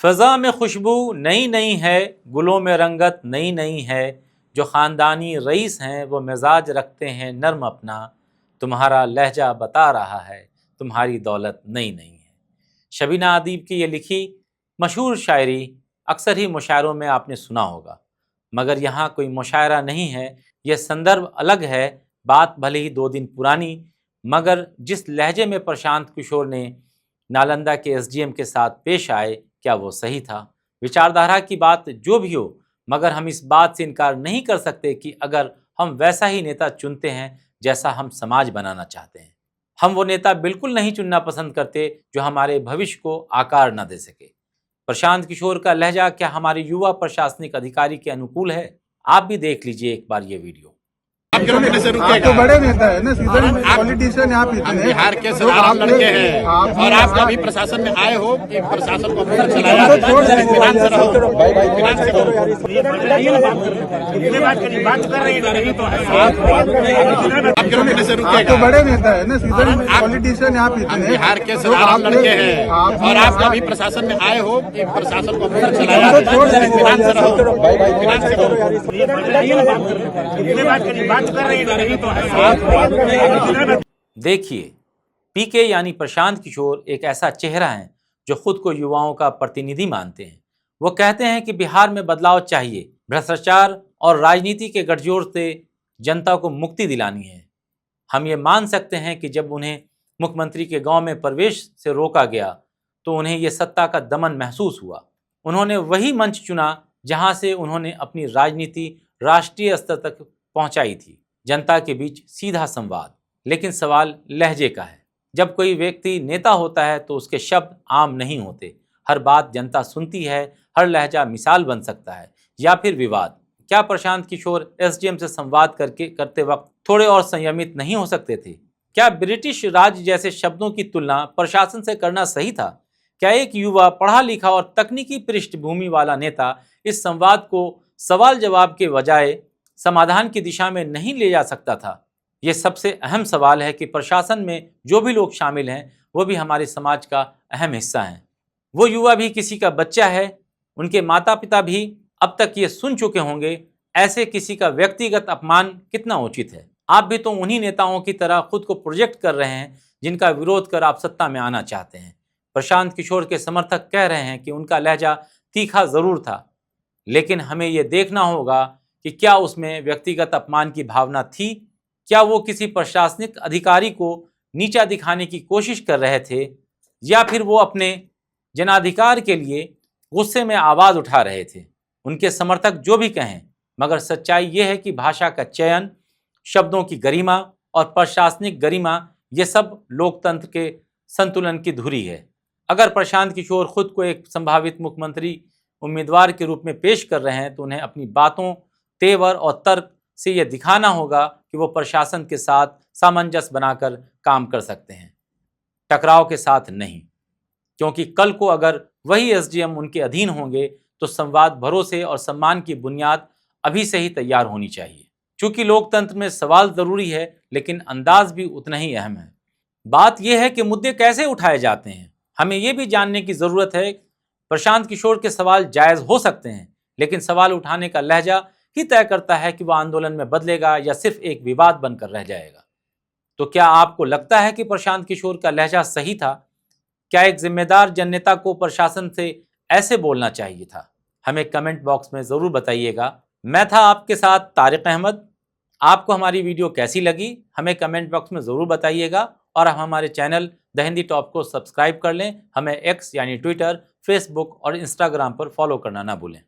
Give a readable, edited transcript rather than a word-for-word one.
फ़ज़ा में खुशबू नई नई है, गुलों में रंगत नई नई है, जो ख़ानदानी रईस हैं वो मिजाज रखते हैं नर्म अपना, तुम्हारा लहजा बता रहा है तुम्हारी दौलत नई नई है। शबीना अदीब की ये लिखी मशहूर शायरी अक्सर ही मुशायरों में आपने सुना होगा, मगर यहाँ कोई मुशायरा नहीं है, यह संदर्भ अलग है। बात भले ही 2 दिन पुरानी, मगर जिस लहजे में प्रशांत किशोर ने नालंदा के एसडीएम के साथ पेश आए, क्या वो सही था? विचारधारा की बात जो भी हो, मगर हम इस बात से इनकार नहीं कर सकते कि अगर हम वैसा ही नेता चुनते हैं जैसा हम समाज बनाना चाहते हैं, हम वो नेता बिल्कुल नहीं चुनना पसंद करते जो हमारे भविष्य को आकार न दे सके। प्रशांत किशोर का लहजा क्या हमारे युवा प्रशासनिक अधिकारी के अनुकूल है? आप भी देख लीजिए एक बार ये वीडियो। आप किलोमीटर से रुकेगा। आप तो बड़े नेता है ना, सीजन पॉलिटिशियन आप इतने बिहार के साधारण लड़के हैं और आप कभी प्रशासन में आए हो कि प्रशासन को अंदर चलाया? फिनांस से रहो, फिनांस से रहो। आप किलोमीटर से रुकेगा। आप तो बड़े नेता है ना, सीजन पॉलिटिशियन आप इतने बिहार के साधारण लड़के हैं और आप कभी प्रशासन में आए हो कि प्रशासन को अंदर चलाया? फिनांस से रहो, फिनांस से रहो। देखिए, पीके यानी प्रशांत किशोर एक ऐसा चेहरा है जो खुद को युवाओं का प्रतिनिधि मानते हैं। वो कहते हैं कि बिहार में बदलाव चाहिए, भ्रष्टाचार और राजनीति के गठजोड़ से जनता को मुक्ति दिलानी है। हम ये मान सकते हैं कि जब उन्हें मुख्यमंत्री के गांव में प्रवेश से रोका गया तो उन्हें ये सत्ता का दमन महसूस हुआ। उन्होंने वही मंच चुना जहां से उन्होंने अपनी राजनीति राष्ट्रीय स्तर तक पहुंचाई थी, जनता के बीच सीधा संवाद। लेकिन सवाल लहजे का है। जब कोई व्यक्ति नेता होता है तो उसके शब्द आम नहीं होते, हर बात जनता सुनती है, हर लहजा मिसाल बन सकता है या फिर विवाद। क्या प्रशांत किशोर एसडीएम से संवाद करते वक्त थोड़े और संयमित नहीं हो सकते थे? क्या ब्रिटिश राज जैसे शब्दों की तुलना प्रशासन से करना सही था? क्या एक युवा पढ़ा लिखा और तकनीकी पृष्ठभूमि वाला नेता इस संवाद को सवाल जवाब के बजाय समाधान की दिशा में नहीं ले जा सकता था? ये सबसे अहम सवाल है कि प्रशासन में जो भी लोग शामिल हैं वो भी हमारे समाज का अहम हिस्सा हैं। वो युवा भी किसी का बच्चा है, उनके माता पिता भी अब तक ये सुन चुके होंगे, ऐसे किसी का व्यक्तिगत अपमान कितना उचित है। आप भी तो उन्हीं नेताओं की तरह खुद को प्रोजेक्ट कर रहे हैं जिनका विरोध कर आप सत्ता में आना चाहते हैं। प्रशांत किशोर के समर्थक कह रहे हैं कि उनका लहजा तीखा जरूर था, लेकिन हमें ये देखना होगा कि क्या उसमें व्यक्तिगत अपमान की भावना थी? क्या वो किसी प्रशासनिक अधिकारी को नीचा दिखाने की कोशिश कर रहे थे, या फिर वो अपने जनाधिकार के लिए गुस्से में आवाज़ उठा रहे थे? उनके समर्थक जो भी कहें, मगर सच्चाई ये है कि भाषा का चयन, शब्दों की गरिमा और प्रशासनिक गरिमा, ये सब लोकतंत्र के संतुलन की धुरी है। अगर प्रशांत किशोर खुद को एक संभावित मुख्यमंत्री उम्मीदवार के रूप में पेश कर रहे हैं तो उन्हें अपनी बातों, तेवर और तर्क से यह दिखाना होगा कि वो प्रशासन के साथ सामंजस्य बनाकर काम कर सकते हैं, टकराव के साथ नहीं। क्योंकि कल को अगर वही एसडीएम उनके अधीन होंगे तो संवाद, भरोसे और सम्मान की बुनियाद अभी से ही तैयार होनी चाहिए। चूंकि लोकतंत्र में सवाल जरूरी है, लेकिन अंदाज भी उतना ही अहम है। बात यह है कि मुद्दे कैसे उठाए जाते हैं। हमें यह भी जानने की जरूरत है। प्रशांत किशोर के सवाल जायज हो सकते हैं, लेकिन सवाल उठाने का लहजा ही तय करता है कि वह आंदोलन में बदलेगा या सिर्फ एक विवाद बनकर रह जाएगा। तो क्या आपको लगता है कि प्रशांत किशोर का लहजा सही था? क्या एक जिम्मेदार जननेता को प्रशासन से ऐसे बोलना चाहिए था? हमें कमेंट बॉक्स में जरूर बताइएगा। मैं था आपके साथ तारिक अहमद। आपको हमारी वीडियो कैसी लगी हमें कमेंट बॉक्स में जरूर बताइएगा, और आप हमारे चैनल द हिंदी टॉप को सब्सक्राइब कर लें। हमें एक्स यानी ट्विटर, फेसबुक और इंस्टाग्राम पर फॉलो करना ना भूलें।